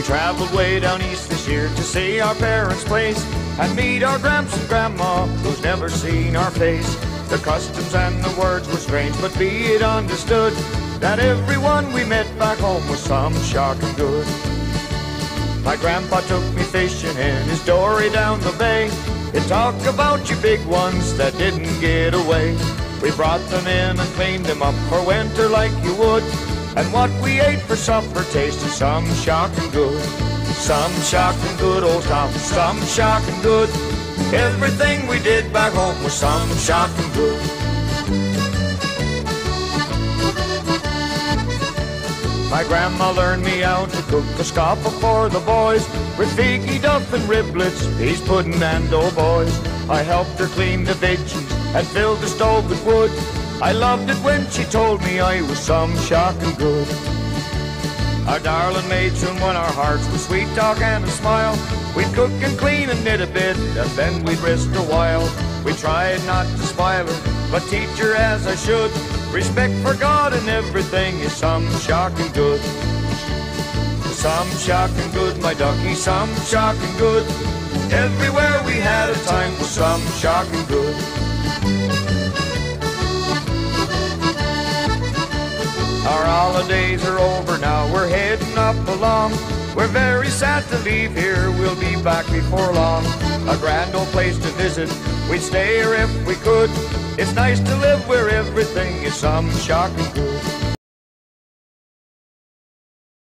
traveled way down east this year to see our parents' place and meet our gramps and grandma who's never seen our face. The customs and the words were strange, but be it understood that everyone we met back home was some shocking good. My grandpa took me fishing in his dory down the bay. He talked about you big ones that didn't get away. We brought them in and cleaned them up for winter like you would. And what we ate for supper tasted some shocking good. Some shocking good, old Tom, some shocking good. Everything we did back home was some shocking good. My grandma learned me how to cook the scapa for the boys, with figgy duff and riblets, peas pudding and doughboys. I helped her clean the veggies and filled the stove with wood. I loved it when she told me I was some shocking good. Our darling maid soon won our hearts with sweet talk and a smile. We'd cook and clean and knit a bit, and then we'd rest a while. We tried not to spoil her, but teach her as I should. Respect for God and everything is some shocking good. Some shocking good, my ducky, some shocking good. Everywhere we had a time was some shocking good. Our holidays are over now, we're heading up along. We're very sad to leave here, we'll be back before long. A grand old place to visit, we'd stay here if we could. It's nice to live where everything is some shocking good.